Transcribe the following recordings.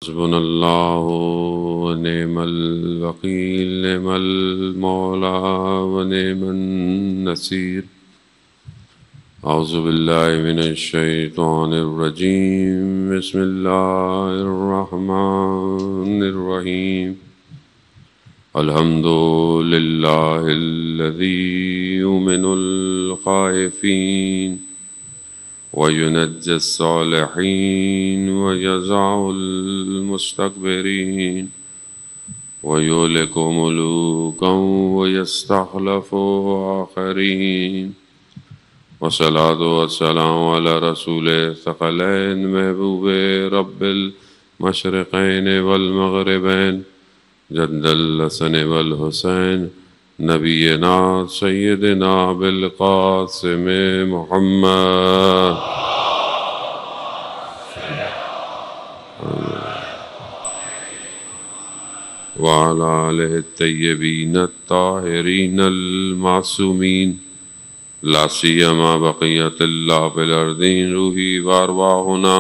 حسبنا الله ونعم الوكيل نعم المولى ونعم النصير أعوذ بالله من الشيطان الرجيم بسم الله الرحمن الرحيم الحمد لله الذي يؤمن الخائفين وينجي الصالحين ويجزع المستكبرين ويهلك ملوكا ويستخلف آخرين والصلاة والسلام على رسول الثقلين محبوب رب المشرقين والمغربين جد الحسن والحسين نبینا سیدنا بالقاسم محمد وعلى آلہ الطیبین الطاہرین المعصومین لا سیما بقیت اللہ فی الارضین روحی وارواحنا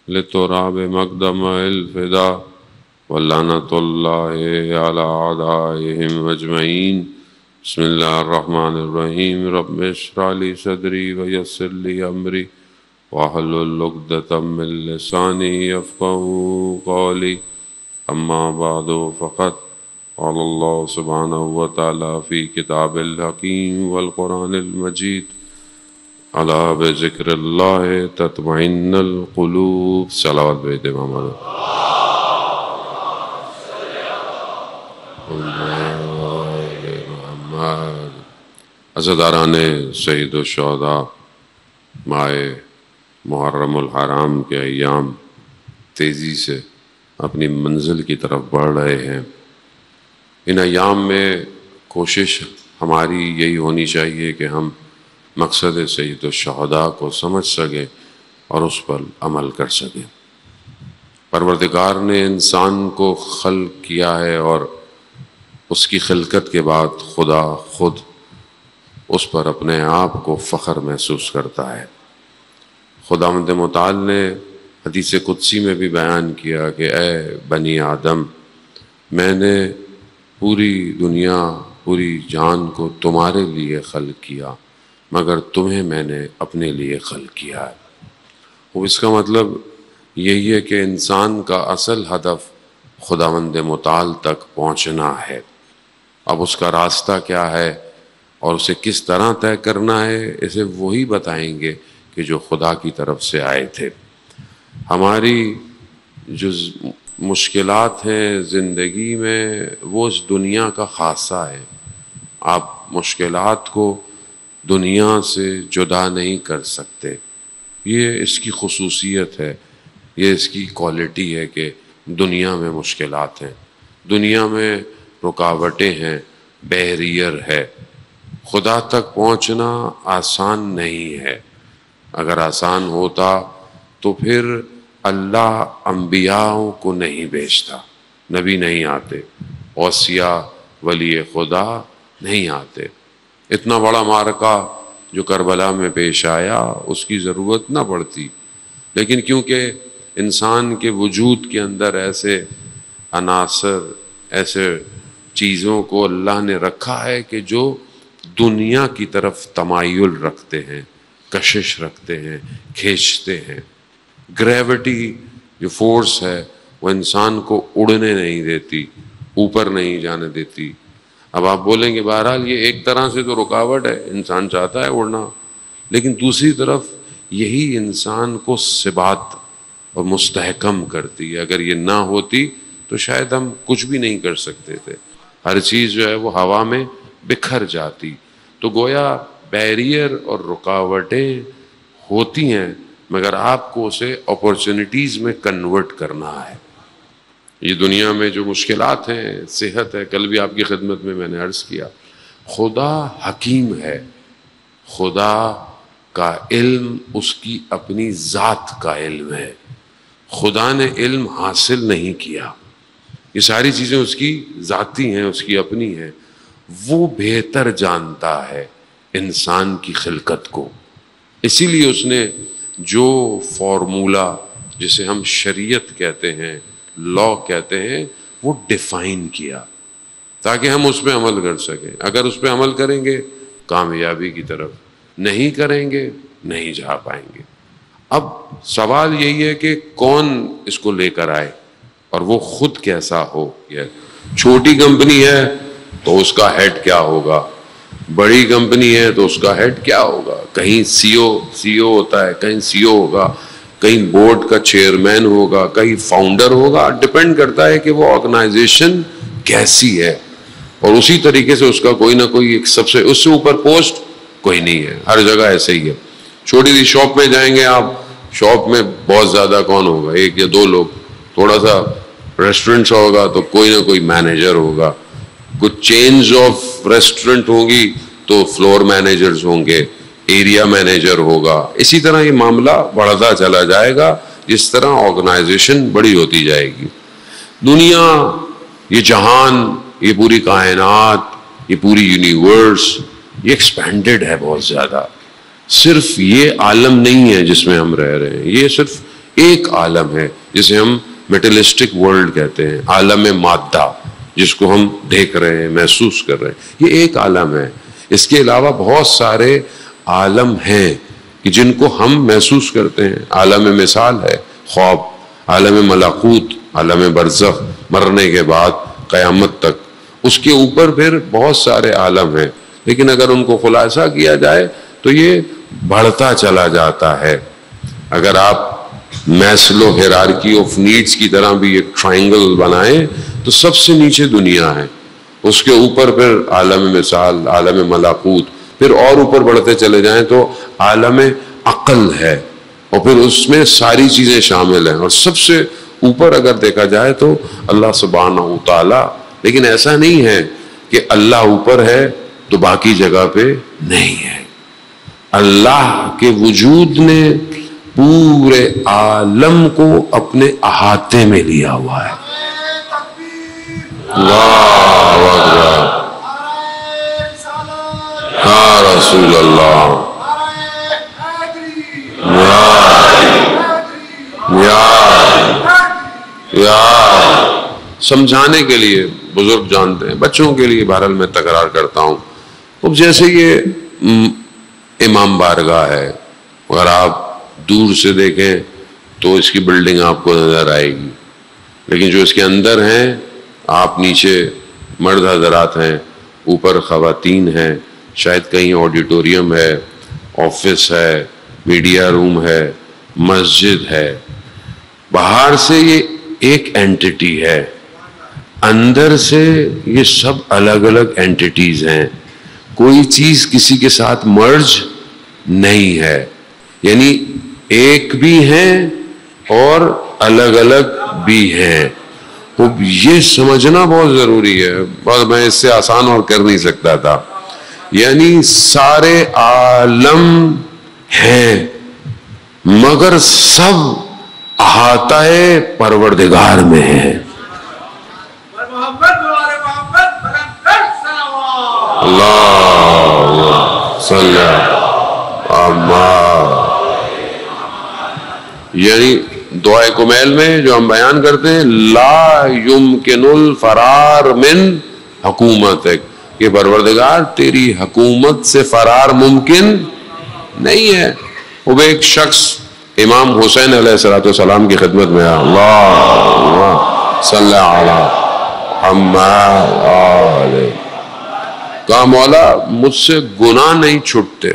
لتراب مقدم الفدا ولعنۃ اللہ علی اعدائہم اجمعین بسم اللہ الرحمن الرحیم رب اشرح لی صدری ویسر لی امری واحلل عقدۃ من لسانی یفقہوا قولی اما بعد فقد قال اللہ سبحانہ وتعالی فی کتاب الحکیم والقرآن المجید الا بذکر اللہ تطمئن القلوب صلوات بیت محمد عزاداران سید الشہداء ماہ محرم الحرام کے ایام تیزی سے اپنی منزل کی طرف بڑھ رہے ہیں۔ ان ایام میں کوشش ہماری یہی ہونی چاہیے کہ ہم مقصد سید الشہداء کو سمجھ سکیں اور اس پر عمل کر سکیں۔ پروردگار نے انسان کو خلق کیا ہے اور اس کی خلقت کے بعد خدا خود اس پر اپنے آپ کو فخر محسوس کرتا ہے۔ خداوند متعال نے حدیث قدسی میں بھی بیان کیا کہ اے بنی آدم، میں نے پوری دنیا پوری جان کو تمہارے لیے خلق کیا مگر تمہیں میں نے اپنے لیے خلق کیا ہے۔ وہ اس کا مطلب یہی ہے کہ انسان کا اصل ہدف خداوند متعال تک پہنچنا ہے۔ اب اس کا راستہ کیا ہے اور اسے کس طرح طے کرنا ہے، اسے وہی بتائیں گے کہ جو خدا کی طرف سے آئے تھے۔ ہماری جو مشکلات ہیں زندگی میں وہ اس دنیا کا خاصہ ہے۔ آپ مشکلات کو دنیا سے جدا نہیں کر سکتے، یہ اس کی خصوصیت ہے، یہ اس کی کوالٹی ہے کہ دنیا میں مشکلات ہیں، دنیا میں رکاوٹیں ہیں، بیریئر ہے۔ خدا تک پہنچنا آسان نہیں ہے۔ اگر آسان ہوتا تو پھر اللہ انبیاء کو نہیں بھیجتا، نبی نہیں آتے، اوصیاء ولی خدا نہیں آتے۔ اتنا بڑا معرکہ جو کربلا میں پیش آیا اس کی ضرورت نہ پڑتی، لیکن کیونکہ انسان کے وجود کے اندر ایسے عناصر، ایسے چیزوں کو اللہ نے رکھا ہے کہ جو دنیا کی طرف تمایل رکھتے ہیں، کشش رکھتے ہیں، کھینچتے ہیں۔ گریوٹی جو فورس ہے وہ انسان کو اڑنے نہیں دیتی، اوپر نہیں جانے دیتی۔ اب آپ بولیں گے بہرحال یہ ایک طرح سے تو رکاوٹ ہے، انسان چاہتا ہے اڑنا، لیکن دوسری طرف یہی انسان کو ثبات اور مستحکم کرتی ہے۔ اگر یہ نہ ہوتی تو شاید ہم کچھ بھی نہیں کر سکتے تھے، ہر چیز جو ہے وہ ہوا میں بکھر جاتی۔ تو گویا بیریئر اور رکاوٹیں ہوتی ہیں مگر آپ کو اسے اپورچونٹیز میں کنورٹ کرنا ہے۔ یہ دنیا میں جو مشکلات ہیں، صحت ہے، کل بھی آپ کی خدمت میں نے عرض کیا، خدا حکیم ہے، خدا کا علم اس کی اپنی ذات کا علم ہے۔ خدا نے علم حاصل نہیں کیا، یہ ساری چیزیں اس کی ذاتی ہیں، اس کی اپنی ہیں۔ وہ بہتر جانتا ہے انسان کی خلقت کو، اسی لیے اس نے جو فارمولہ جسے ہم شریعت کہتے ہیں، لا کہتے ہیں وہ ڈیفائن کیا تاکہ ہم اس پہ عمل کر سکیں. اگر اس پہ عمل کریں گے کامیابی کی طرف، نہیں کریں گے نہیں جا پائیں گے. اب سوال یہی ہے کہ کون اس کو لے کر آئے اور وہ خود کیسا ہو. یہ چھوٹی کمپنی ہے تو اس کا ہیڈ کیا ہوگا، بڑی کمپنی ہے تو اس کا ہیڈ کیا ہوگا. کہیں سی او ہوتا ہے، کہیں سی او ہوگا، کہیں بورڈ کا چیئرمین ہوگا، کہیں فاؤنڈر ہوگا. ڈپینڈ کرتا ہے کہ وہ آرگنائزیشن کیسی ہے، اور اسی طریقے سے اس کا کوئی نہ کوئی ایک سب سے اس سے اوپر پوسٹ کوئی نہیں ہے. ہر جگہ ایسے ہی ہے. چھوٹی سی شاپ میں جائیں گے آپ، شاپ میں بہت زیادہ کون ہوگا، ایک یا دو لوگ. تھوڑا سا ریسٹورنٹ ہوگا تو کوئی نہ کوئی مینیجر ہوگا. کچھ چینز آف ریسٹورنٹ ہوگی تو فلور مینیجرز ہوں گے، ایریا مینیجر ہوگا. اسی طرح یہ معاملہ بڑھتا چلا جائے گا جس طرح آرگنائزیشن بڑی ہوتی جائے گی. دنیا، یہ جہان، یہ پوری کائنات، یہ پوری یونیورس، یہ ایکسپینڈڈ ہے بہت زیادہ. صرف یہ عالم نہیں ہے جس میں ہم رہ رہے ہیں، یہ صرف ایک عالم ہے جسے ہم میٹلسٹک ورلڈ کہتے ہیں، عالم مادہ، جس کو ہم دیکھ رہے ہیں، محسوس کر رہے ہیں. یہ ایک عالم ہے. اس کے علاوہ بہت سارے عالم ہیں کہ جن کو ہم محسوس کرتے ہیں. عالم مثال ہے خواب، عالم ملکوت، عالم برزخ، مرنے کے بعد قیامت تک. اس کے اوپر پھر بہت سارے عالم ہیں، لیکن اگر ان کو خلاصہ کیا جائے تو یہ بڑھتا چلا جاتا ہے. اگر آپ میسلو ہیرارکی آف نیڈز کی طرح بھی ایک ٹرائنگل بنائیں تو سب سے نیچے دنیا ہے، اس کے اوپر پھر عالم مثال، عالم ملکوت، پھر اور اوپر بڑھتے چلے جائیں تو عالم عقل ہے، اور پھر اس میں ساری چیزیں شامل ہیں. اور سب سے اوپر اگر دیکھا جائے تو اللہ سبحانہ و تعالی. لیکن ایسا نہیں ہے کہ اللہ اوپر ہے تو باقی جگہ پہ نہیں ہے. اللہ کے وجود نے پورے عالم کو اپنے احاطے میں لیا ہوا ہے. اللہ اکبر، یا رسول اللہ، یا سمجھانے کے لیے بزرگ جانتے ہیں، بچوں کے لیے بہرحال میں تکرار کرتا ہوں. اب جیسے یہ امام بارگاہ ہے، اگر آپ دور سے دیکھیں تو اس کی بلڈنگ آپ کو نظر آئے گی، لیکن جو اس کے اندر ہیں، آپ نیچے مرد حضرات ہیں، اوپر خواتین ہیں، شاید کہیں آڈیٹوریم ہے، آفس ہے، میڈیا روم ہے، مسجد ہے. باہر سے یہ ایک اینٹیٹی ہے، اندر سے یہ سب الگ الگ اینٹیٹیز ہیں. کوئی چیز کسی کے ساتھ مرج نہیں ہے، یعنی ایک بھی ہیں اور الگ الگ بھی ہیں. یہ سمجھنا بہت ضروری ہے، اور میں اس سے آسان اور کر نہیں سکتا تھا. یعنی سارے عالم ہیں مگر سب احاطہ پروردگار میں ہیں. اللہ صلی اللہ. یعنی دعائے کمیل میں جو ہم بیان کرتے ہیں، لا یمکن الفرار من حکومتک، کہ پروردگار تیری حکومت سے فرار ممکن نہیں ہے. وہ ایک شخص امام حسین علیہ السلام کی خدمت میں اللہ صلی علی محمد علیہ، کہا مولا مجھ سے گناہ نہیں چھٹتے،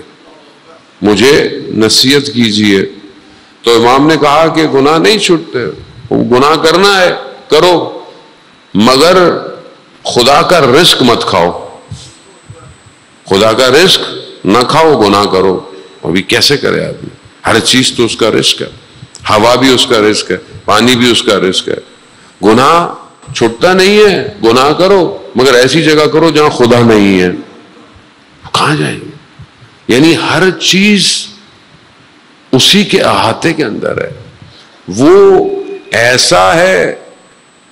مجھے نصیحت کیجئے. تو امام نے کہا کہ گناہ نہیں چھٹتے، گناہ کرنا ہے کرو، مگر خدا کا رزق مت کھاؤ، خدا کا رزق نہ کھاؤ، گناہ کرو. ابھی کیسے کرے آدمی؟ ہر چیز تو اس کا رزق ہے، ہوا بھی اس کا رزق ہے، پانی بھی اس کا رزق ہے. گناہ چھٹتا نہیں ہے، گناہ کرو مگر ایسی جگہ کرو جہاں خدا نہیں ہے. کہاں جائیں گے؟ یعنی ہر چیز اسی کے احاطے کے اندر ہے. وہ ایسا ہے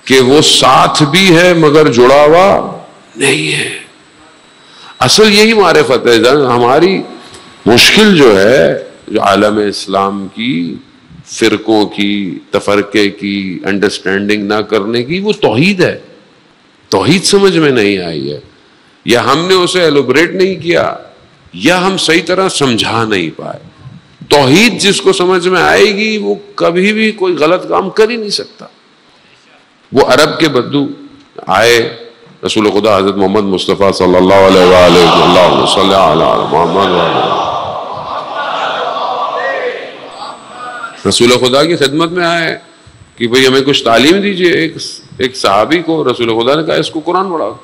کہ وہ ساتھ بھی ہے مگر جڑا ہوا نہیں ہے. اصل یہی معرفت ہے. ہماری مشکل جو ہے، جو عالم اسلام کی فرقوں کی، تفرقے کی، انڈرسٹینڈنگ نہ کرنے کی، وہ توحید ہے. توحید سمجھ میں نہیں آئی ہے، یا ہم نے اسے ایلوبریٹ نہیں کیا، یا ہم صحیح طرح سمجھا نہیں پائے. توحید جس کو سمجھ میں آئے گی وہ کبھی بھی کوئی غلط کام کر ہی نہیں سکتا. وہ عرب کے بدو آئے، رسول خدا حضرت محمد مصطفیٰ صلی اللہ علیہ وآلہ رسول خدا کی خدمت میں آئے کہ بھئی ہمیں کچھ تعلیم دیجئے. ایک صحابی کو رسول خدا نے کہا اس کو قرآن پڑھاؤ.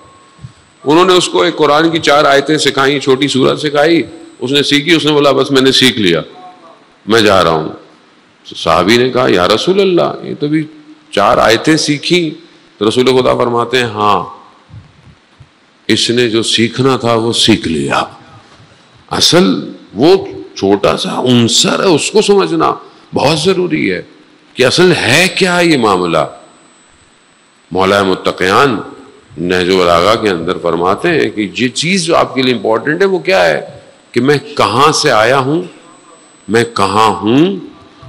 انہوں نے اس کو ایک قرآن کی 4 آیتیں سکھائیں، چھوٹی سورت سکھائی، اس نے سیکھی. اس نے بولا بس میں نے سیکھ لیا، میں جا رہا ہوں. صحابی نے کہا یا رسول اللہ، یہ تو بھی 4 آیتیں سیکھی. تو رسول خدا فرماتے ہیں ہاں، اس نے جو سیکھنا تھا وہ سیکھ لیا. اصل وہ چھوٹا سا عنصر ہے، اس کو سمجھنا بہت ضروری ہے کہ اصل ہے کیا یہ معاملہ. مولا متقیان نہج البلاغہ کے اندر فرماتے ہیں کہ یہ چیز جو آپ کے لیے امپورٹنٹ ہے وہ کیا ہے کہ میں کہاں سے آیا ہوں، میں کہاں ہوں،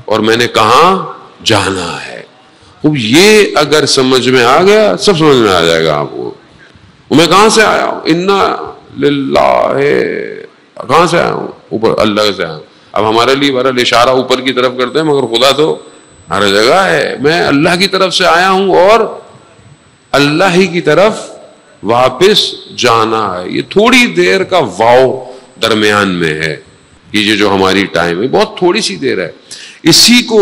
اور میں نے کہاں جانا ہے. یہ اگر سمجھ میں آ گیا سب سمجھ میں آ جائے گا آپ کو. میں کہاں سے آیا ہوں، انا للہ، کہاں سے آیا ہوں، اوپر اللہ سے آیا ہوں. اب ہمارے لیے بہرحال اشارہ اوپر کی طرف کرتے ہیں، مگر خدا تو ہر جگہ ہے. میں اللہ کی طرف سے آیا ہوں اور اللہ ہی کی طرف واپس جانا ہے. یہ تھوڑی دیر کا واو درمیان میں ہے، یہ جو ہماری ٹائم ہے بہت تھوڑی سی دیر ہے. اسی کو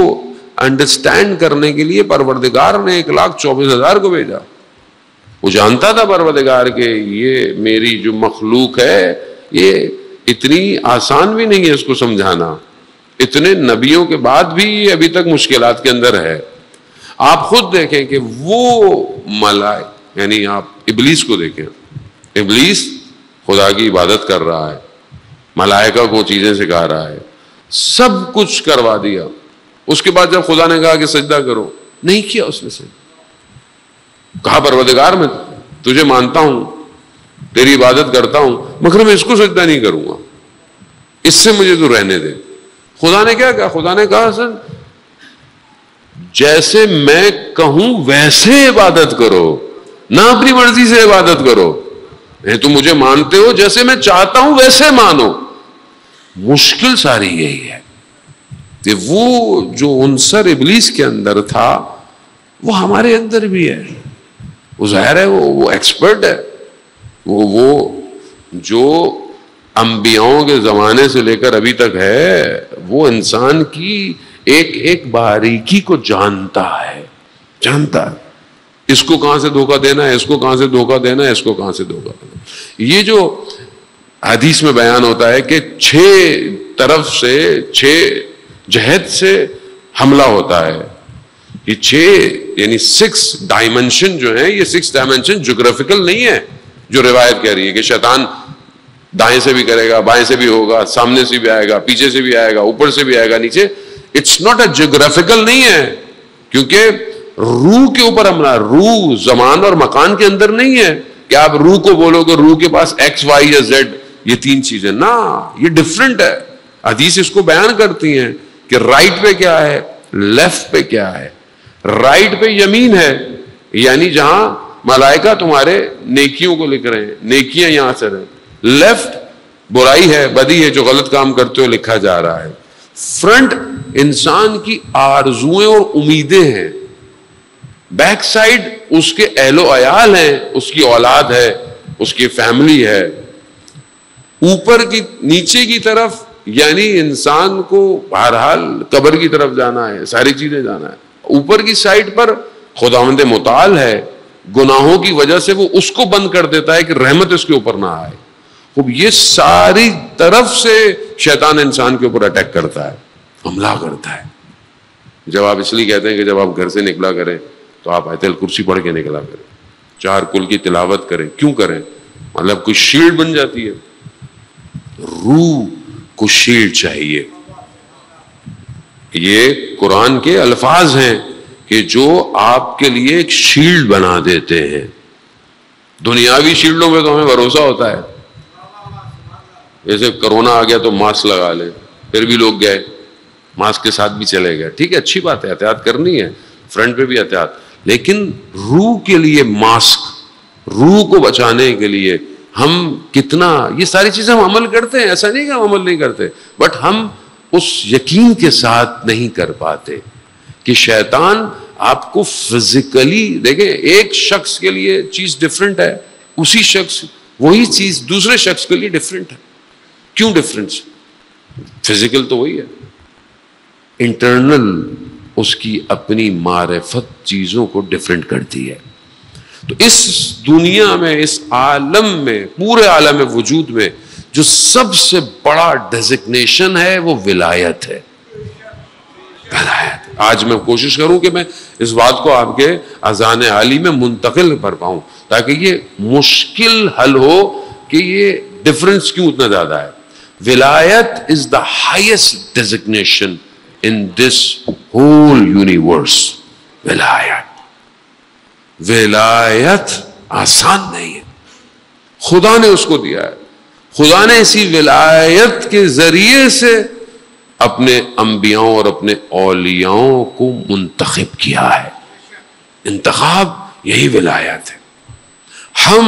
انڈرسٹینڈ کرنے کے لیے پروردگار نے 1,24,000 کو بھیجا. وہ جانتا تھا پروردگار کہ یہ میری جو مخلوق ہے یہ اتنی آسان بھی نہیں ہے اس کو سمجھانا. اتنے نبیوں کے بعد بھی یہ ابھی تک مشکلات کے اندر ہے. آپ خود دیکھیں کہ وہ ملائک، یعنی آپ ابلیس کو دیکھیں، ابلیس خدا کی عبادت کر رہا ہے، ملائکہ کو چیزیں سکھا رہا ہے، سب کچھ کروا دیا. اس کے بعد جب خدا نے کہا کہ سجدہ کرو، نہیں کیا اس نے سجدہ. کہا پروردگار میں تجھے مانتا ہوں، تیری عبادت کرتا ہوں، مگر میں اس کو سجدہ نہیں کروں گا، اس سے مجھے تو رہنے دے. خدا نے کیا کہا؟ خدا نے کہا سن جیسے میں کہوں ویسے عبادت کرو، نہ اپنی مرضی سے عبادت کرو. تم مجھے مانتے ہو، جیسے میں چاہتا ہوں ویسے مانو. مشکل ساری یہی ہے کہ وہ جو عنصر ابلیس کے اندر تھا وہ ہمارے اندر بھی ہے. وہ ظاہر ہے وہ ایکسپرٹ ہے. وہ جو انبیاؤں کے زمانے سے لے کر ابھی تک ہے، وہ انسان کی ایک ایک باریکی کو جانتا ہے. اس کو کہاں سے دھوکہ دینا ہے، اس کو کہاں سے دھوکہ دینا ہے، اس کو کہاں سے دھوکہ دینا. یہ جو حدیث میں بیان ہوتا ہے کہ 6 طرف سے 6 جہت سے حملہ ہوتا ہے. یہ 6 یعنی 6 ڈائمنشن جو ہیں، یہ 6 ڈائمنشن جغرافیکل نہیں ہے جو روایت کہہ رہی ہے کہ شیطان دائیں سے بھی کرے گا، بائیں سے بھی ہوگا، سامنے سے بھی آئے گا، پیچھے سے بھی آئے گا، اوپر سے بھی آئے گا، نیچے. اٹس ناٹ اے جغرافیکل نہیں ہے، کیونکہ روح کے اوپر حملہ. روح زمان اور مکان کے اندر نہیں ہے کہ آپ روح کو بولو کہ روح کے پاس ایکس وائی یا زیڈ یہ 3 چیزیں. نہ، یہ ڈفرنٹ ہے. حدیث اس کو بیان کرتی ہیں کہ رائٹ پہ کیا ہے، لیفٹ پہ کیا ہے. رائٹ پہ یمین ہے، یعنی جہاں ملائکہ تمہارے نیکیوں کو لکھ رہے ہیں، نیکیاں یہاں سے رہے. لیفٹ برائی ہے، بدی ہے، جو غلط کام کرتے ہو لکھا جا رہا ہے. فرنٹ انسان کی آرزویں اور امیدیں ہیں. بیک سائڈ اس کے اہل و عیال ہیں، اس کی اولاد ہے، اس کی فیملی ہے. اوپر کی نیچے کی طرف یعنی انسان کو بہرحال قبر کی طرف جانا ہے، ساری چیزیں جانا ہے. اوپر کی سائڈ پر خداوند متعال ہے، گناہوں کی وجہ سے وہ اس کو بند کر دیتا ہے کہ رحمت اس کے اوپر نہ آئے. خوب یہ ساری طرف سے شیطان انسان کے اوپر اٹیک کرتا ہے، حملہ کرتا ہے. جب آپ اس لیے کہتے ہیں کہ جب آپ گھر سے نکلا کریں تو آپ آیت الکرسی پڑھ کے نکلا کریں، 4 کل کی تلاوت کریں. کیوں کریں؟ مطلب کوئی شیلڈ بن جاتی ہے. روح کو شیلڈ چاہیے. یہ قرآن کے الفاظ ہیں کہ جو آپ کے لیے ایک شیلڈ بنا دیتے ہیں. دنیاوی شیلڈوں پہ تو ہمیں بھروسہ ہوتا ہے، جیسے کرونا آ گیا تو ماسک لگا لیں، پھر بھی لوگ گئے. ماسک کے ساتھ بھی چلے گئے, ٹھیک ہے, اچھی بات ہے, احتیاط کرنی ہے, فرنٹ پہ بھی احتیاط, لیکن روح کے لیے ماسک, روح کو بچانے کے لیے ہم کتنا, یہ ساری چیزیں ہم عمل کرتے ہیں, ایسا نہیں کہ ہم عمل نہیں کرتے, بٹ ہم اس یقین کے ساتھ نہیں کر پاتے کہ شیطان آپ کو فزیکلی, دیکھیں ایک شخص کے لیے چیز ڈفرینٹ ہے, اسی شخص وہی چیز دوسرے شخص کے لیے ڈفرینٹ ہے. کیوں ڈفرینس؟ فزیکل تو وہی ہے, انٹرنل اس کی اپنی معرفت چیزوں کو ڈفرینٹ کرتی ہے. تو اس دنیا میں, اس عالم میں, پورے عالم وجود میں جو سب سے بڑا ڈیزگنیشن ہے وہ ولایت ہے. ولایت. آج میں کوشش کروں کہ میں اس بات کو آپ کے اذان عالی میں منتقل کر پاؤں تاکہ یہ مشکل حل ہو کہ یہ ڈفرنس کیوں اتنا زیادہ ہے. ولایت is the highest designation in this whole universe. ولایت آسان نہیں ہے, خدا نے اس کو دیا ہے. خدا نے اسی ولایت کے ذریعے سے اپنے انبیاؤں اور اپنے اولیاؤں کو منتخب کیا ہے. انتخاب یہی ولایت ہے. ہم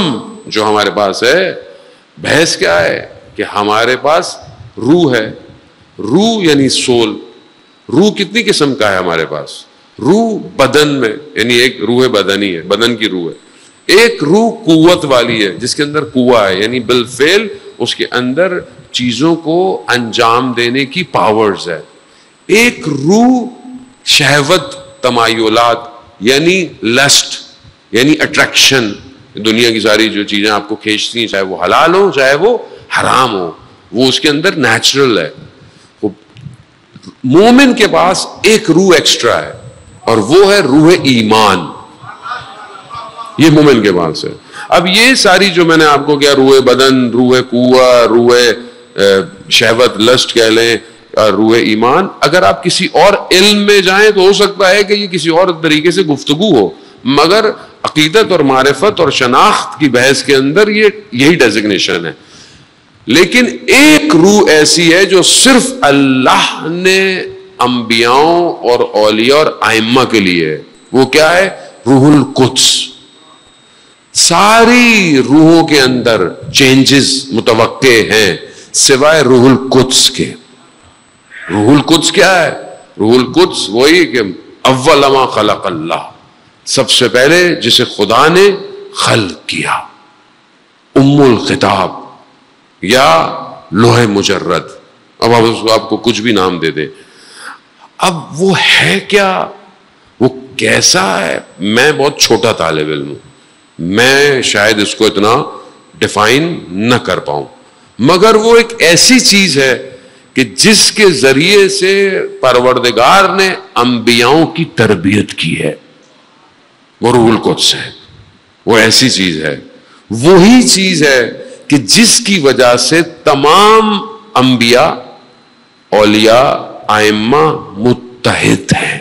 جو ہمارے پاس ہے, بحث کیا ہے کہ ہمارے پاس روح ہے. روح یعنی سول. روح کتنی قسم کا ہے ہمارے پاس؟ روح بدن میں, یعنی ایک روح بدنی ہے, بدن کی روح ہے. ایک روح قوت والی ہے جس کے اندر قوہ ہے, یعنی بالفعل اس کے اندر چیزوں کو انجام دینے کی پاورز ہے. ایک روح شہوت, تمایلات, یعنی لسٹ, یعنی اٹریکشن, دنیا کی ساری جو چیزیں آپ کو کھینچتی ہیں, چاہے وہ حلال ہو چاہے وہ حرام ہو, وہ اس کے اندر نیچرل ہے. مومن کے پاس ایک روح ایکسٹرا ہے اور وہ ہے روح ایمان. یہ مومن کے پاس ہے. اب یہ ساری جو میں نے آپ کو کیا, روح بدن, روح قوہ, روح شہوت لسٹ کہہ لیں, روح ایمان, اگر آپ کسی اور علم میں جائیں تو ہو سکتا ہے کہ یہ کسی اور طریقے سے گفتگو ہو, مگر عقیدت اور معرفت اور شناخت کی بحث کے اندر یہی ڈیزگنیشن ہے. لیکن ایک روح ایسی ہے جو صرف اللہ نے انبیاؤں اور اولیاء اور ائمہ کے لیے ہے. وہ کیا ہے؟ روح القدس. ساری روحوں کے اندر چینجز متوقع ہیں سوائے روح القدس کے. روح القدس کیا ہے؟ روح القدس وہی کہ اول ما خلق اللہ, سب سے پہلے جسے خدا نے خلق کیا. ام الخطاب یا لوح مجرد, اب آپ کو کچھ بھی نام دے دیں. اب وہ ہے کیا, وہ کیسا ہے؟ میں بہت چھوٹا طالب علم ہوں, میں شاید اس کو اتنا ڈیفائن نہ کر پاؤں, مگر وہ ایک ایسی چیز ہے کہ جس کے ذریعے سے پروردگار نے انبیاؤں کی تربیت کی ہے. وہ روح القدس ہے. وہ ایسی چیز ہے, وہی چیز ہے کہ جس کی وجہ سے تمام انبیاء, اولیاء, ائمہ متحد ہیں.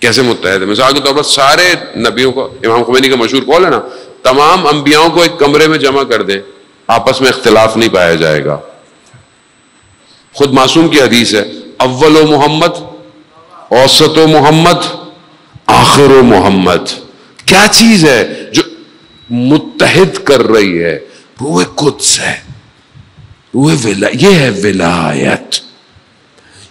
کیسے متحد ہیں؟ مثال کے طور پر سارے نبیوں کو, امام خمینی کا مشہور قول ہے نا, تمام انبیاؤں کو ایک کمرے میں جمع کر دیں, آپس میں اختلاف نہیں پایا جائے گا. خود معصوم کی حدیث ہے, اول و محمد, اوسط و محمد, آخر و محمد. کیا چیز ہے جو متحد کر رہی ہے؟ روح قدس ہے. یہ ہے ولایت.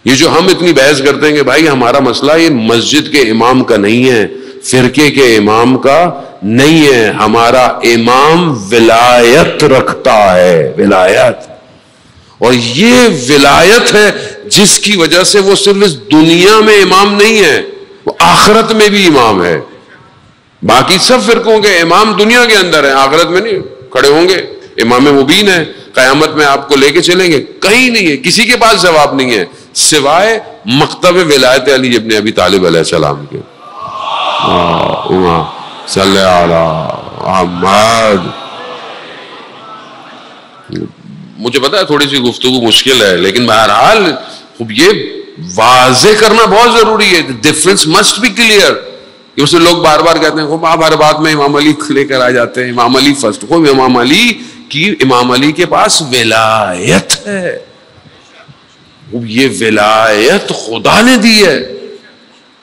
یہ جو ہم اتنی بحث کرتے ہیں کہ بھائی ہمارا مسئلہ یہ مسجد کے امام کا نہیں ہے, فرقے کے امام کا نہیں ہے, ہمارا امام ولایت رکھتا ہے. ولایت. اور یہ ولایت ہے جس کی وجہ سے وہ صرف اس دنیا میں امام نہیں ہے, وہ آخرت میں بھی امام ہے. باقی سب فرقوں کے امام دنیا کے اندر ہیں, آخرت میں نہیں کھڑے ہوں گے. امام مبین ہے, قیامت میں آپ کو لے کے چلیں گے, کہیں نہیں ہے, کسی کے پاس جواب نہیں ہے سوائے مکتب ولایت علی ابن ابی طالب علیہ السلام کے. صلی علی محمد. مجھے پتا ہے تھوڑی سی گفتگو مشکل ہے, لیکن بہرحال خوب یہ واضح کرنا بہت ضروری ہے. Difference must be clear. اس سے لوگ بار بار کہتے ہیں خوب ہر بات میں امام علی لے کر آ جاتے ہیں, امام علی فرسٹ. خوب امام علی کے پاس ولایت ہے. یہ ولایت خدا نے دی ہے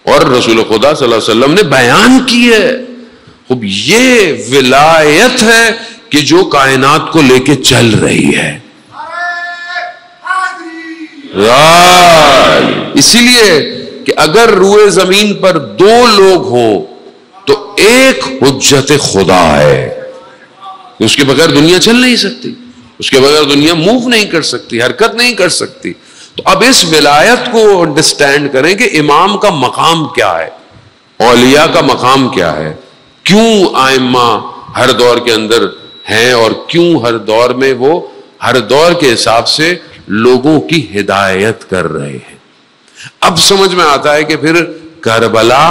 اور رسول خدا صلی اللہ علیہ وسلم نے بیان کی ہے. اب یہ ولایت ہے کہ جو کائنات کو لے کے چل رہی ہے. اسی لیے کہ اگر روئے زمین پر دو لوگ ہوں تو ایک حجت خدا ہے. اس کے بغیر دنیا چل نہیں سکتی, اس کے بغیر دنیا موو نہیں کر سکتی, حرکت نہیں کر سکتی. تو اب اس ولایت کو انڈرسٹینڈ کریں کہ امام کا مقام کیا ہے, اولیاء کا مقام کیا ہے, کیوں ائمہ ہر دور کے اندر ہیں اور کیوں ہر دور میں وہ ہر دور کے حساب سے لوگوں کی ہدایت کر رہے ہیں. اب سمجھ میں آتا ہے کہ پھر کربلا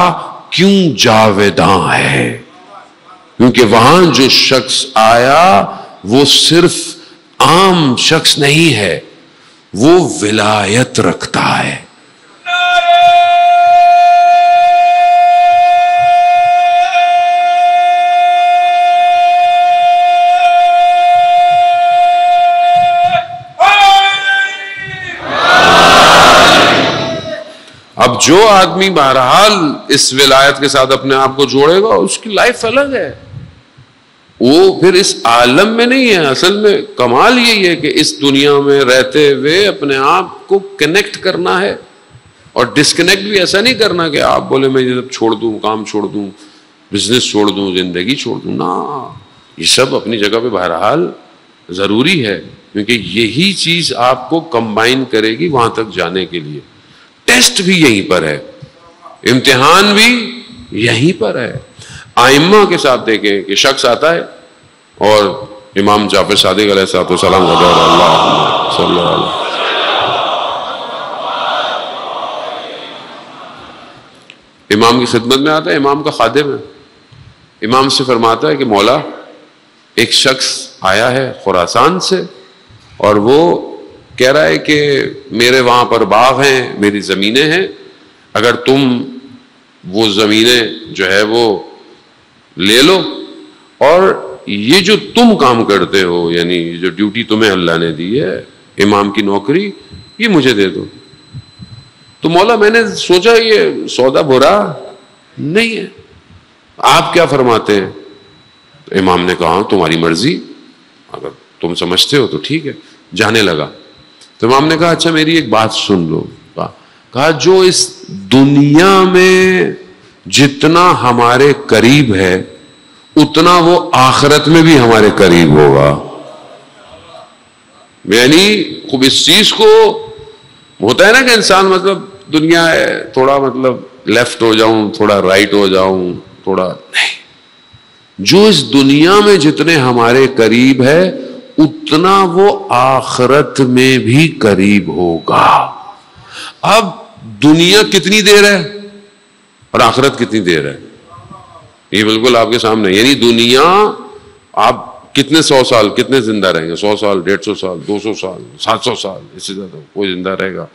کیوں جاویداں ہے, کیونکہ وہاں جو شخص آیا وہ صرف عام شخص نہیں ہے, وہ ولایت رکھتا ہے. اب جو آدمی بہرحال اس ولایت کے ساتھ اپنے آپ کو جوڑے گا اس کی لائف الگ ہے, وہ پھر اس عالم میں نہیں ہے. اصل میں کمال یہی ہے کہ اس دنیا میں رہتے ہوئے اپنے آپ کو کنیکٹ کرنا ہے اور ڈسکنیکٹ بھی ایسا نہیں کرنا کہ آپ بولے میں یہ سب چھوڑ دوں, کام چھوڑ دوں, بزنس چھوڑ دوں, زندگی چھوڑ دوں. نا, یہ سب اپنی جگہ پہ بہرحال ضروری ہے کیونکہ یہی چیز آپ کو کمبائن کرے گی وہاں تک جانے کے لیے. ٹیسٹ بھی یہیں پر ہے, امتحان بھی یہیں پر ہے. ائمہ کے ساتھ دیکھیں کہ شخص آتا ہے اور امام جعفر صادق علیہ السلام امام کی خدمت میں آتا ہے, امام کا خادم ہے. امام سے فرماتا ہے کہ مولا ایک شخص آیا ہے خراسان سے اور وہ کہہ رہا ہے کہ میرے وہاں پر باغ ہیں, میری زمینیں ہیں, اگر تم وہ زمینیں جو ہے وہ لے لو اور یہ جو تم کام کرتے ہو یعنی جو ڈیوٹی تمہیں اللہ نے دی ہے امام کی نوکری, یہ مجھے دے دو. تو مولا میں نے سوچا یہ سودا برا نہیں ہے, آپ کیا فرماتے ہیں؟ تو امام نے کہا تمہاری مرضی, اگر تم سمجھتے ہو تو ٹھیک ہے. جانے لگا تو امام نے کہا اچھا میری ایک بات سن لو. کہا جو اس دنیا میں جتنا ہمارے قریب ہے اتنا وہ آخرت میں بھی ہمارے قریب ہوگا. یعنی خوب اس چیز کو ہوتا ہے نا کہ انسان مطلب دنیا ہے تھوڑا مطلب لیفٹ ہو جاؤں, تھوڑا رائٹ ہو جاؤں, تھوڑا نہیں, جو اس دنیا میں جتنے ہمارے قریب ہے اتنا وہ آخرت میں بھی قریب ہوگا. اب دنیا کتنی دیر ہے اور آخرت کتنی دیر ہے, یہ بالکل آپ کے سامنے. یعنی دنیا آپ کتنے 100 سال کتنے زندہ رہیں گے؟ 100 سال, 150 سال, 200 سال, 700 سال, اس سے زیادہ کوئی زندہ رہے گا.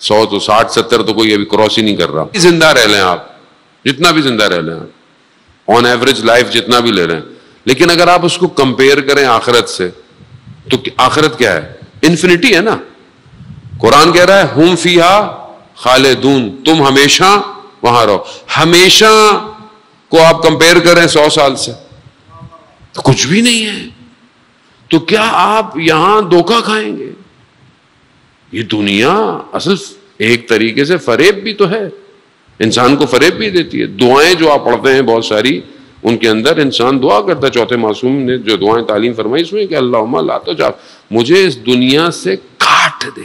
100 تو 60 70 تو کوئی ابھی کراس ہی نہیں کر رہا. زندہ رہ لیں آپ, جتنا بھی زندہ رہ لیں آپ, آن ایوریج لائف جتنا بھی لے رہے ہیں, لیکن اگر آپ اس کو کمپیئر کریں آخرت سے تو آخرت کیا ہے؟ انفینٹی ہے نا. قرآن کہہ رہا ہے ہم فیہا خالدون, تم ہمیشہ وہاں رہو. ہمیشہ کو آپ کمپیئر کریں 100 سال سے تو کچھ بھی نہیں ہے. تو کیا آپ یہاں دھوکہ کھائیں گے؟ یہ دنیا اصل ایک طریقے سے فریب بھی تو ہے, انسان کو فریب بھی دیتی ہے. دعائیں جو آپ پڑھتے ہیں بہت ساری, ان کے اندر انسان دعا کرتا ہے. چوتھے معصوم نے جو دعائیں تعلیم فرمائی اس میں کہ اللہم لا تجعل, مجھے اس دنیا سے کاٹ دے.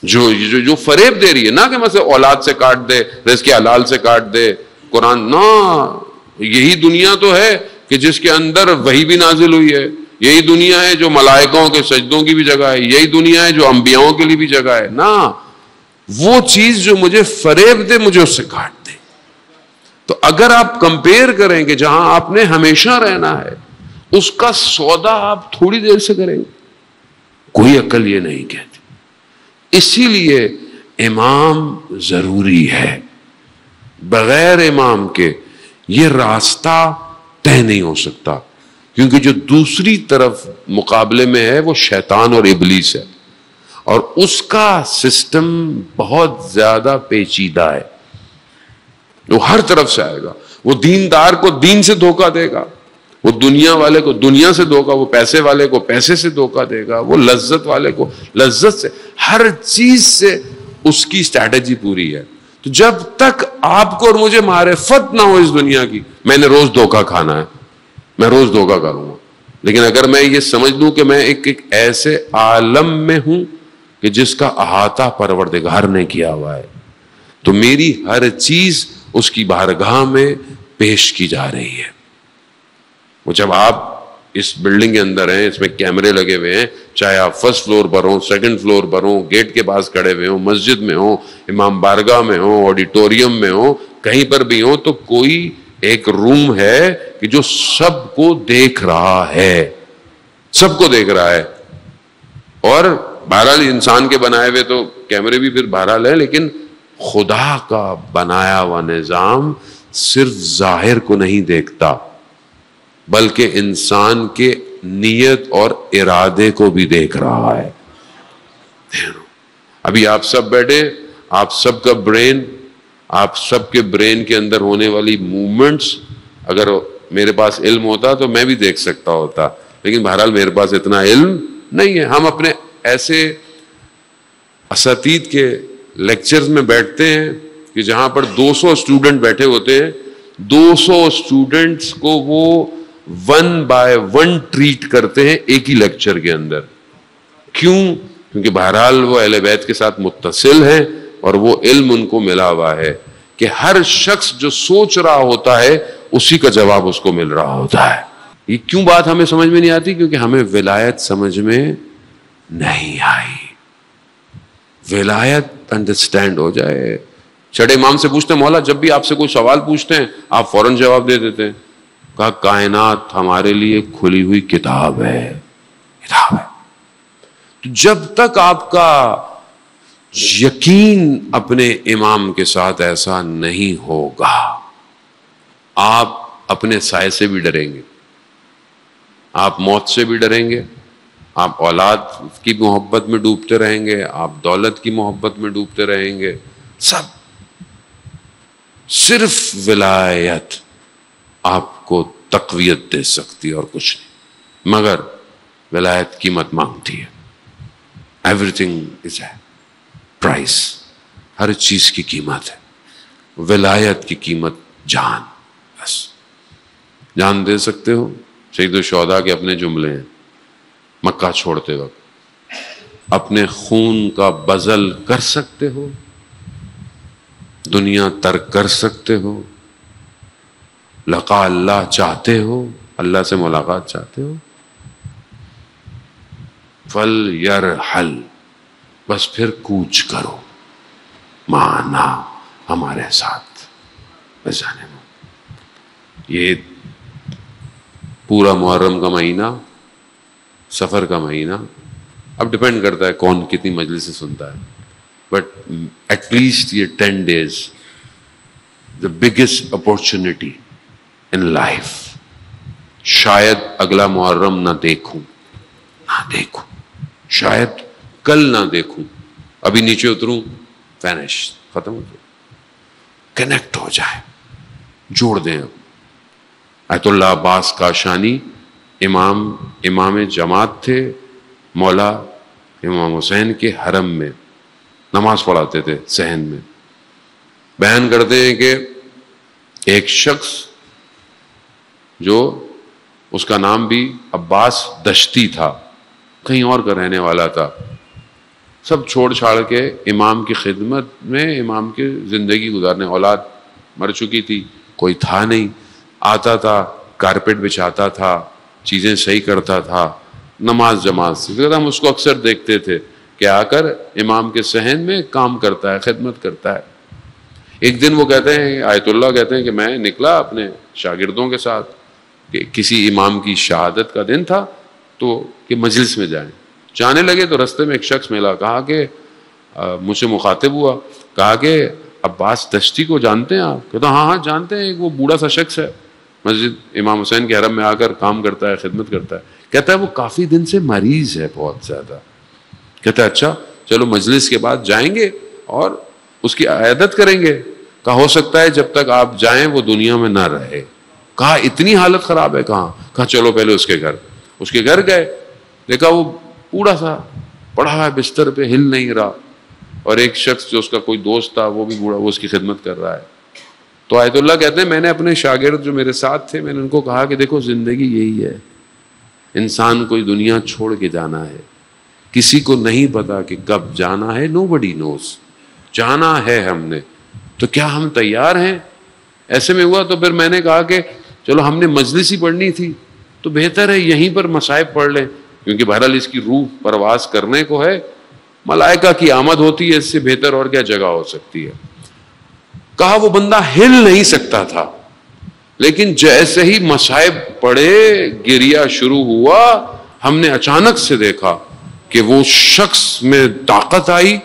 جو فریب دے رہی ہے نا کہ مثلا اولاد سے کاٹ دے, رزق حلال سے کاٹ دے, قرآن نا, یہی دنیا تو ہے کہ جس کے اندر وحی بھی نازل ہوئی ہے. یہی دنیا ہے جو ملائکوں کے سجدوں کی بھی جگہ ہے. یہی دنیا ہے جو انبیاؤں کے لیے بھی جگہ ہے نا. وہ چیز جو مجھے فریب دے مجھے اس سے کاٹ دے. تو اگر آپ کمپیئر کریں کہ جہاں آپ نے ہمیشہ رہنا ہے اس کا سودا آپ تھوڑی دیر سے کریں گے, کوئی عقل یہ نہیں کہتی. اسی لیے امام ضروری ہے. بغیر امام کے یہ راستہ طے نہیں ہو سکتا, کیونکہ جو دوسری طرف مقابلے میں ہے وہ شیطان اور ابلیس ہے. اور اس کا سسٹم بہت زیادہ پیچیدہ ہے. وہ ہر طرف سے آئے گا. وہ دیندار کو دین سے دھوکہ دے گا, وہ دنیا والے کو دنیا سے دھوکہ, وہ پیسے والے کو پیسے سے دھوکہ دے گا, وہ لذت والے کو لذت سے, ہر چیز سے اس کی اسٹریٹجی پوری ہے. تو جب تک آپ کو اور مجھے معرفت نہ ہو اس دنیا کی, میں نے روز دھوکہ کھانا ہے, میں روز دھوکہ کروں گا. لیکن اگر میں یہ سمجھ لوں کہ میں ایک ایسے عالم میں ہوں کہ جس کا احاطہ پروردگار نے کیا ہوا ہے, تو میری ہر چیز اس کی بارگاہ میں پیش کی جا رہی ہے. وہ جب آپ اس بلڈنگ کے اندر ہیں, اس میں کیمرے لگے ہوئے ہیں, چاہے آپ فرسٹ فلور پر ہوں, سیکنڈ فلور پر ہوں, گیٹ کے پاس کھڑے ہوئے ہوں, مسجد میں ہوں, امام بارگاہ میں ہوں, آڈیٹوریم میں ہوں, کہیں پر بھی ہوں, تو کوئی ایک روم ہے کہ جو سب کو دیکھ رہا ہے, سب کو دیکھ رہا ہے. اور بہرحال انسان کے بنائے ہوئے تو کیمرے بھی پھر بہرحال ہے, لیکن خدا کا بنایا ہوا نظام صرف ظاہر کو نہیں دیکھتا بلکہ انسان کے نیت اور ارادے کو بھی دیکھ رہا ہے. ابھی آپ سب بیٹھے, آپ سب کا برین, آپ سب کے برین کے اندر ہونے والی موومنٹس, اگر میرے پاس علم ہوتا تو میں بھی دیکھ سکتا ہوتا, لیکن بہرحال میرے پاس اتنا علم نہیں ہے. ہم اپنے ایسے اساتید کے لیکچرز میں بیٹھتے ہیں کہ جہاں پر 200 اسٹوڈنٹ بیٹھے ہوتے ہیں, 200 اسٹوڈنٹس کو وہ 1 by 1 ٹریٹ کرتے ہیں ایک ہی لیکچر کے اندر. کیوں؟ کیونکہ بہرحال وہ اہل بیت کے ساتھ متصل ہیں اور وہ علم ان کو ملا ہوا ہے کہ ہر شخص جو سوچ رہا ہوتا ہے اسی کا جواب اس کو مل رہا ہوتا ہے. یہ کیوں بات ہمیں سمجھ میں نہیں آتی؟ کیونکہ ہمیں ولایت سمجھ میں نہیں آئی. ولایت انڈرسٹینڈ ہو جائے. چھڑے امام سے پوچھتے ہیں, مولا جب بھی آپ سے کوئی سوال پوچھتے ہیں آپ فوراً جواب دے دیتے ہیں. کہا کائنات ہمارے لیے کھلی ہوئی کتاب ہے, کتاب ہے. تو جب تک آپ کا یقین اپنے امام کے ساتھ ایسا نہیں ہوگا, آپ اپنے سائے سے بھی ڈریں گے, آپ موت سے بھی ڈریں گے, آپ اولاد کی محبت میں ڈوبتے رہیں گے, آپ دولت کی محبت میں ڈوبتے رہیں گے. سب صرف ولایت آپ کو تقویت دے سکتی اور کچھ نہیں. مگر ولایت قیمت مانگتی ہے. Everything is a price, ہر چیز کی قیمت ہے. ولایت کی قیمت جان, بس جان دے سکتے ہو. سید الشہداء کے اپنے جملے ہیں, مکہ چھوڑتے وقت اپنے خون کا بذل کر سکتے ہو, دنیا ترک کر سکتے ہو, لقاء اللہ چاہتے ہو, اللہ سے ملاقات چاہتے ہو, فَلْيَرْحَلْ, بس پھر کوچ کرو, مانا ہمارے ساتھ, بس جانے دو. یہ پورا محرم کا مہینہ, سفر کا مہینہ, اب ڈپینڈ کرتا ہے کون کتنی مجلس سے سنتا ہے, بٹ ایٹ لیسٹ یہ 10 days the biggest opportunity in life. شاید اگلا محرم نہ دیکھوں, شاید کل نہ دیکھوں, ابھی نیچے اتروں, وینش, ختم ہو جائے. کنیکٹ ہو جائے, جوڑ دیں. اب آیت اللہ عباس کاشانی امام جماعت تھے, مولا امام حسین کے حرم میں نماز پڑھاتے تھے صحن میں. بیان کرتے ہیں کہ ایک شخص جو اس کا نام بھی عباس دشتی تھا, کہیں اور کا رہنے والا تھا, سب چھوڑ چھاڑ کے امام کی خدمت میں امام کی زندگی گزارنے. اولاد مر چکی تھی, کوئی تھا نہیں, آتا تھا, کارپیٹ بچھاتا تھا, چیزیں صحیح کرتا تھا, نماز جماعت سے. ہم اس کو اکثر دیکھتے تھے کہ آ کر امام کے صحن میں کام کرتا ہے, خدمت کرتا ہے. ایک دن وہ کہتے ہیں, آیت اللہ کہتے ہیں کہ میں نکلا اپنے شاگردوں کے ساتھ, کہ کسی امام کی شہادت کا دن تھا تو کہ مجلس میں جائیں. جانے لگے تو رستے میں ایک شخص ملا, کہا کہ مجھ سے مخاطب ہوا, کہا کہ عباس دشتی کو جانتے ہیں آپ؟ کہتا ہاں ہاں جانتے ہیں, وہ بوڑھا سا شخص ہے, مسجد امام حسین کے حرم میں آ کر کام کرتا ہے, خدمت کرتا ہے. کہتا ہے وہ کافی دن سے مریض ہے, بہت زیادہ. کہتا ہے اچھا, چلو مجلس کے بعد جائیں گے اور اس کی عیادت کریں گے. کہا ہو سکتا ہے جب تک آپ جائیں وہ دنیا میں نہ رہے. کہا اتنی حالت خراب ہے؟ کہا چلو پہلے اس کے گھر گئے. دیکھا وہ بوڑھا سا پڑا ہے بستر پہ، ہل نہیں رہا، اور ایک شخص جو اس کا کوئی دوست تھا وہ بھی بوڑھا، وہ اس کی خدمت کر رہا ہے. تو آیت اللہ کہتے ہیں میں نے اپنے شاگرد جو میرے ساتھ تھے، میں نے ان کو کہا کہ دیکھو زندگی یہی ہے، انسان کو دنیا چھوڑ کے جانا ہے، کسی کو نہیں پتا کہ کب جانا ہے. nobody knows. جانا ہے ہم نے، تو کیا ہم تیار ہیں؟ ایسے میں ہوا تو پھر میں نے کہا کہ چلو ہم نے مجلس ہی پڑھنی تھی تو بہتر ہے یہیں پر مصائب پڑھ لیں، کیونکہ بہرحال اس کی روح پرواز کرنے کو ہے، ملائکہ کی آمد ہوتی ہے، اس سے بہتر اور کیا جگہ ہو سکتی ہے. کہا وہ بندہ ہل نہیں سکتا تھا، لیکن جیسے ہی مصائب پڑے گریا شروع ہوا، ہم نے اچانک سے دیکھا کہ وہ شخص میں طاقت آئی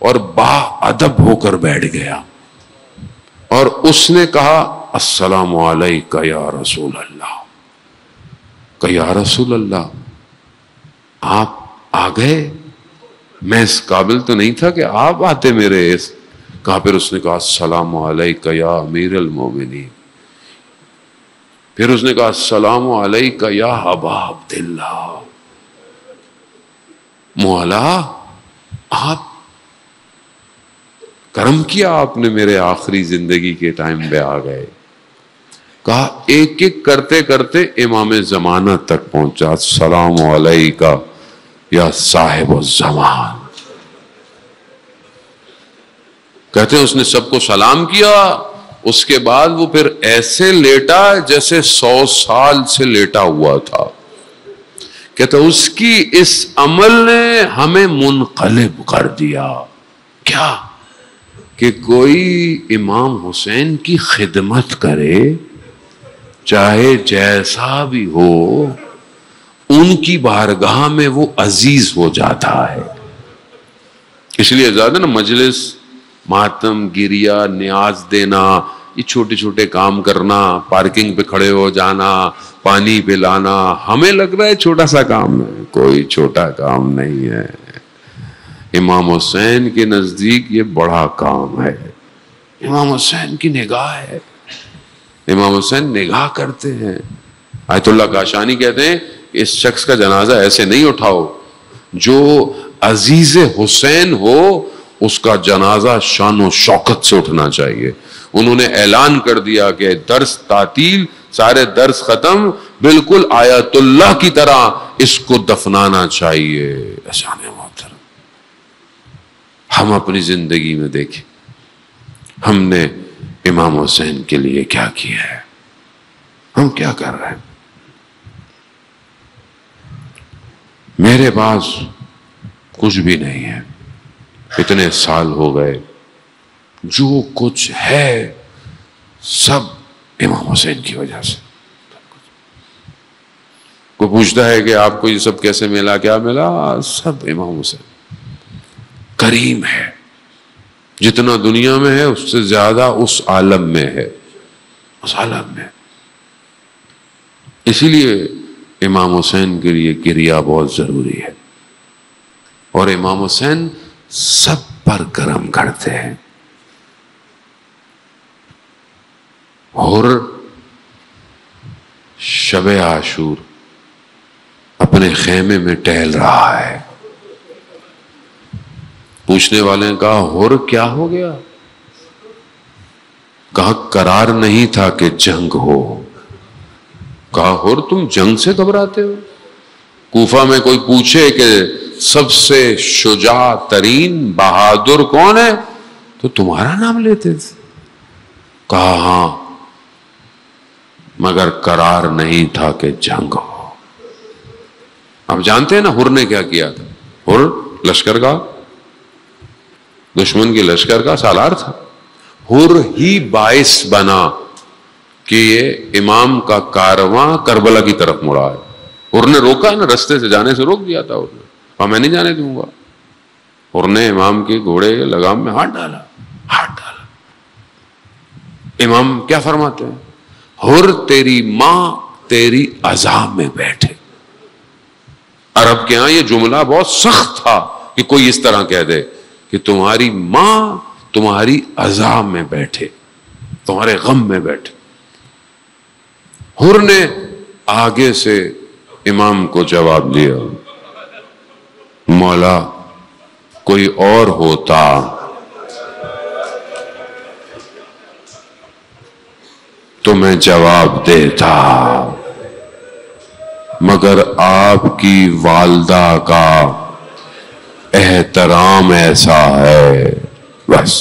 اور با ادب ہو کر بیٹھ گیا، اور اس نے کہا السلام علیکہ یا رسول اللہ. کہ یا رسول اللہ آپ آ گئے، میں اس قابل تو نہیں تھا کہ آپ آتے میرے اس. کہا پھر اس نے کہا السلام علیکہ یا امیر المومنین. پھر اس نے کہا السلام علیکہ یا ابا عبداللہ. مولا آپ کرم کیا، آپ نے میرے آخری زندگی کے ٹائم پہ آ گئے. کہا ایک ایک کرتے کرتے امام زمانہ تک پہنچا. السلام علیکہ یا صاحب الزمان. کہتے ہیں اس نے سب کو سلام کیا، اس کے بعد وہ پھر ایسے لیٹا جیسے 100 سال سے لیٹا ہوا تھا. کہتے اس کی اس عمل نے ہمیں منقلب کر دیا. کیا کہ کوئی امام حسین کی خدمت کرے، چاہے جیسا بھی ہو، ان کی بارگاہ میں وہ عزیز ہو جاتا ہے. اس لیے زیادہ نا مجلس، ماتم، گریا، نیاز دینا، یہ چھوٹے چھوٹے کام کرنا، پارکنگ پہ کھڑے ہو جانا، پانی پلانا، ہمیں لگ رہا ہے چھوٹا سا کام ہے، کوئی چھوٹا کام نہیں ہے. امام حسین کے نزدیک یہ بڑا کام ہے. امام حسین کی نگاہ ہے، امام حسین نگاہ کرتے ہیں. آیت اللہ کاشانی کہتے ہیں اس شخص کا جنازہ ایسے نہیں اٹھاؤ، جو عزیز حسین ہو اس کا جنازہ شان و شوکت سے اٹھنا چاہیے. انہوں نے اعلان کر دیا کہ درس تعطیل، سارے درس ختم، بالکل آیت اللہ کی طرح اس کو دفنانا چاہیے. احسان محترم، ہم اپنی زندگی میں دیکھیں ہم نے امام حسین کے لیے کیا کیا ہے، ہم کیا کر رہے ہیں. میرے پاس کچھ بھی نہیں ہے، اتنے سال ہو گئے، جو کچھ ہے سب امام حسین کی وجہ سے. کوئی پوچھتا ہے کہ آپ کو یہ سب کیسے ملا، کیا ملا؟ سب امام حسین. کریم ہے، جتنا دنیا میں ہے اس سے زیادہ اس عالم میں ہے، اس عالم میں. اسی لیے امام حسین کے لیے گریا بہت ضروری ہے، اور امام حسین سب پر کرم کرتے ہیں. اور شب عاشور اپنے خیمے میں ٹہل رہا ہے. پوچھنے والے نے کہا ہور کیا ہو گیا؟ کہا قرار نہیں تھا کہ جنگ ہو. کہا ہور تم جنگ سے گھبراتے ہو؟ کوفہ میں کوئی پوچھے کہ سب سے شجاع ترین بہادر کون ہے تو تمہارا نام لیتے تھے. کہا ہاں، مگر قرار نہیں تھا کہ جنگ ہو. آپ جانتے ہیں نا ہر نے کیا کیا تھا؟ ہر لشکر کا، دشمن کی لشکر کا سالار تھا. ہر ہی باعث بنا کہ یہ امام کا کارواں کربلا کی طرف مڑا ہے. ہر نے روکا نا، رستے سے جانے سے روک دیا تھا. ہر نے کہا میں نہیں جانے دوں گا. ہر نے امام کے گھوڑے کے لگام میں ہاتھ ڈالا. امام کیا فرماتے ہیں؟ ہر تیری ماں تیری عزا میں بیٹھے. عرب کے ہاں یہ جملہ بہت سخت تھا کہ کوئی اس طرح کہہ دے کہ تمہاری ماں تمہاری عذاب میں بیٹھے، تمہارے غم میں بیٹھے۔ حر نے آگے سے امام کو جواب دیا، مولا کوئی اور ہوتا تو میں جواب دیتا، مگر آپ کی والدہ کا احترام ایسا ہے، بس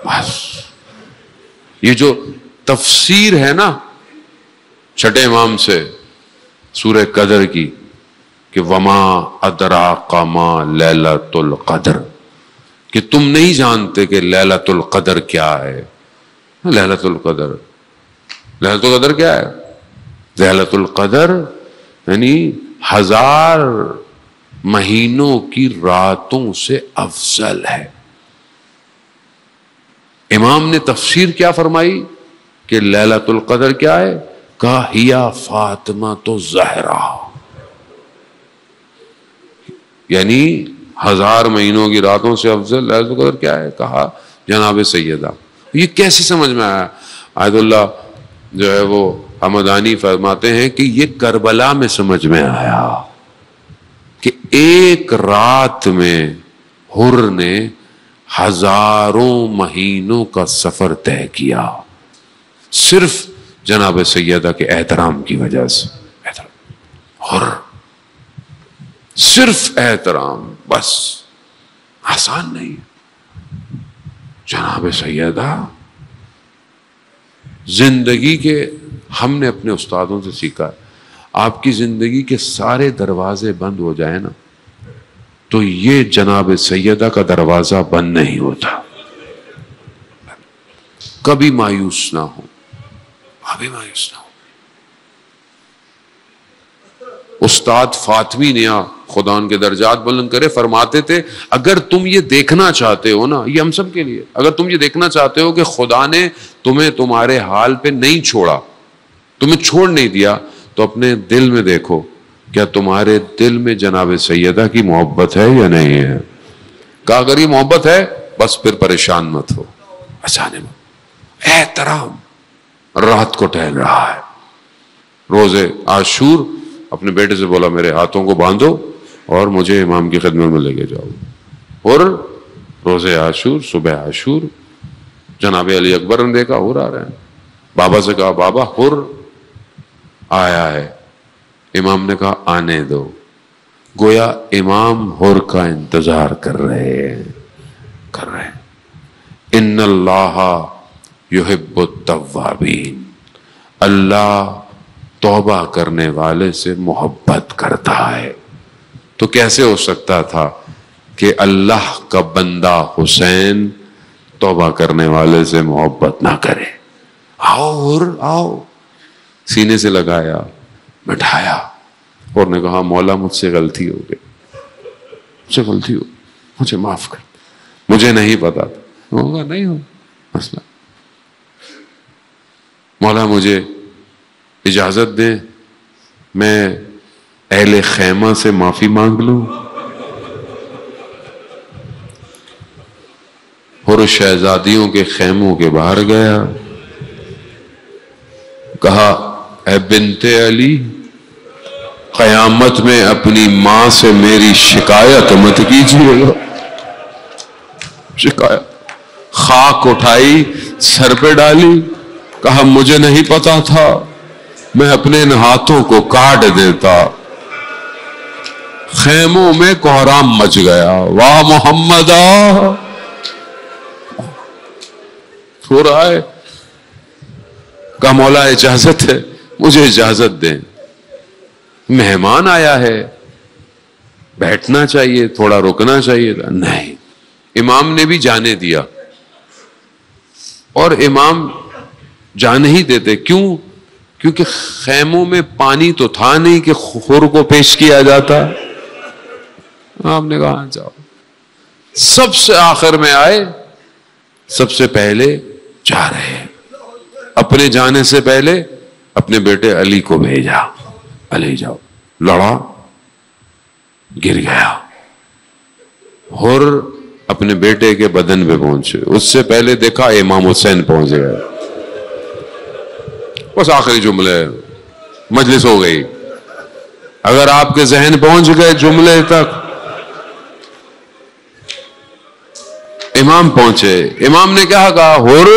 بس۔ یہ جو تفسیر ہے نا چھٹے امام سے سورہ قدر کی کہ وما ادراک ما لیلۃ القدر، کہ تم نہیں جانتے کہ لیلۃ القدر کیا ہے۔ لیلۃ القدر کیا ہے؟ لیلۃ القدر یعنی 1000 مہینوں کی راتوں سے افضل ہے۔ امام نے تفسیر کیا فرمائی کہ لیلۃ القدر کیا ہے؟ کہا ہیا فاطمہ تو زہرا، یعنی 1000 مہینوں کی راتوں سے افضل لیلۃ القدر کیا ہے؟ کہا جناب سیدہ۔ یہ کیسے سمجھ میں آیا؟ آیت اللہ جو ہے وہ حمدانی فرماتے ہیں کہ یہ کربلا میں سمجھ میں آیا کہ ایک رات میں حر نے 1000 مہینوں کا سفر طے کیا، صرف جناب سیدہ کے احترام کی وجہ سے۔ حر صرف احترام، بس، آسان نہیں۔ جناب سیدہ زندگی کے، ہم نے اپنے استادوں سے سیکھا ہے، آپ کی زندگی کے سارے دروازے بند ہو جائیں نا تو یہ جناب سیدہ کا دروازہ بند نہیں ہوتا۔ کبھی مایوس نہ ہو، کبھی مایوس نہ ہو۔ استاد فاطمی نیا خدا ان کے درجات بلند کرے فرماتے تھے اگر تم یہ دیکھنا چاہتے ہو نا، یہ ہم سب کے لیے، اگر تم یہ دیکھنا چاہتے ہو کہ خدا نے تمہیں تمہارے حال پہ نہیں چھوڑا، تمہیں چھوڑ نہیں دیا، تو اپنے دل میں دیکھو کیا تمہارے دل میں جناب سیدہ کی محبت ہے یا نہیں ہے۔ کہا اگر یہ محبت ہے بس پھر پریشان مت ہو، اچانے مت۔ احترام، رات کو ٹہل رہا ہے، روزے عاشور اپنے بیٹے سے بولا میرے ہاتھوں کو باندھو اور مجھے امام کی خدمت میں لے کے جاؤ۔ اور روزے عاشور، صبح عاشور، جناب علی اکبر نے دیکھا حر آ رہے ہیں، بابا سے کہا بابا حر آیا ہے۔ امام نے کہا آنے دو، گویا امام حر کا انتظار کر رہے ہیں۔ ان اللہ یحب التوابین، اللہ توبہ کرنے والے سے محبت کرتا ہے۔ تو کیسے ہو سکتا تھا کہ اللہ کا بندہ حسین توبہ کرنے والے سے محبت نہ کرے؟ آؤ حر آؤ، سینے سے لگایا، بٹھایا، اور نے کہا مولا مجھ سے غلطی ہو گئی، مجھ سے غلطی ہو، مجھے معاف کر، مجھے نہیں پتا تھا۔ ہوگا نہیں ہو مسئلہ، مولا مجھے اجازت دیں میں اہل خیمہ سے معافی مانگ لوں۔ اور شہزادیوں کے خیموں کے باہر گیا، کہا اے بنت علی قیامت میں اپنی ماں سے میری شکایت مت کیجیے گا۔ شکایت، خاک اٹھائی سر پہ ڈالی، کہا مجھے نہیں پتا تھا، میں اپنے ان ہاتھوں کو کاٹ دیتا۔ خیموں میں کوہرام مچ گیا، واہ محمد ہو رہا ہے۔ کہا مولا اجازت ہے، مجھے اجازت دیں، مہمان آیا ہے، بیٹھنا چاہیے، تھوڑا رکنا چاہیے تھا۔ نہیں، امام نے بھی جانے دیا، اور امام جانے ہی دیتے، کیوں؟ کیونکہ خیموں میں پانی تو تھا نہیں کہ حر کو پیش کیا جاتا۔ آپ نے کہا جاؤ۔ سب سے آخر میں آئے، سب سے پہلے جا رہے ہیں، اپنے جانے سے پہلے اپنے بیٹے علی کو بھیجا، علی جاؤ۔ لڑا، گر گیا. حر اپنے بیٹے کے بدن پہ پہنچے، اس سے پہلے دیکھا امام حسین پہنچ گئے. بس آخری جملے، مجلس ہو گئی. اگر آپ کے ذہن پہنچ گئے جملے تک، امام پہنچے. امام نے کیا کہا؟ حر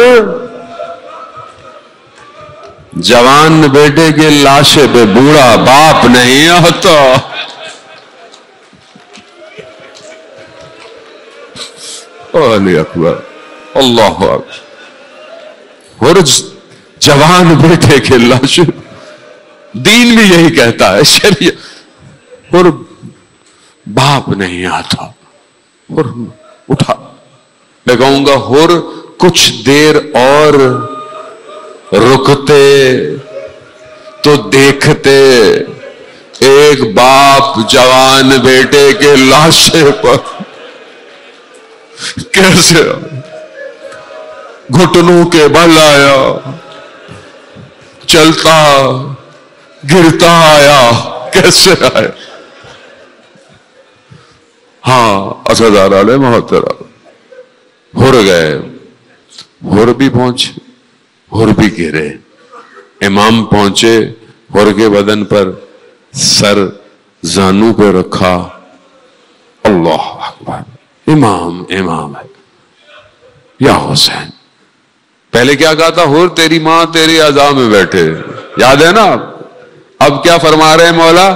جوان بیٹے کے لاشے پہ بوڑھا باپ نہیں آتا. علی اکبر، اللہ اکبر. حر جوان بیٹے کے لاشے، دین بھی یہی کہتا ہے، شریعت. حر باپ نہیں آتا. حر اٹھا. میں کہوں گا حر کچھ دیر اور رکتے تو دیکھتے ایک باپ جوان بیٹے کے لاشے پر کیسے گھٹنوں کے بل آیا، چلتا گرتا آیا، کیسے آیا. ہاں اسدار علیہ محترم حر گئے. حر بھی پہنچے، حر بھی گرے. امام پہنچے، حر کے بدن پر سر زانو پہ رکھا. اللہ اکبر. امام ہے یا حسین. پہلے کیا کہا تھا؟ حر تیری ماں تیری اعضاء میں بیٹھے، یاد ہے نا؟ اب کیا فرما رہے ہیں مولا؟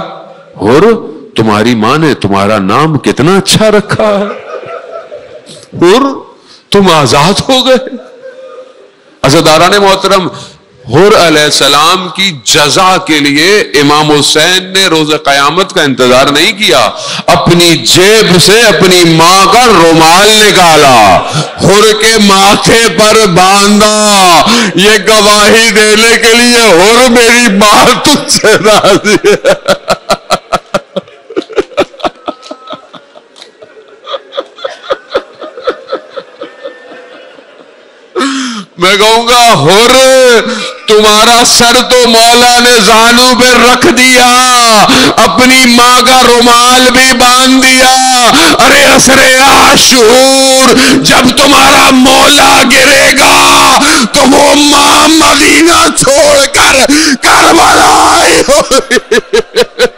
حر تمہاری ماں نے تمہارا نام کتنا اچھا رکھا ہے، حر تم آزاد ہو گئے. عزیزداران محترم، حر علیہ السلام کی جزا کے لیے امام حسین نے روز قیامت کا انتظار نہیں کیا، اپنی جیب سے اپنی ماں کا رومال نکالا، حر کے ماتھے پر باندھا، یہ گواہی دینے کے لیے حر میری ماں تجھ سے راضی ہے. میں کہوں گا حر تمہارا سر تو مولا نے زانو پہ رکھ دیا، اپنی ماں کا رومال بھی باندھ دیا. ارے عصر عاشور جب تمہارا مولا گرے گا تو وہ ماں مدینہ چھوڑ کر کربلا آئی ہوئی.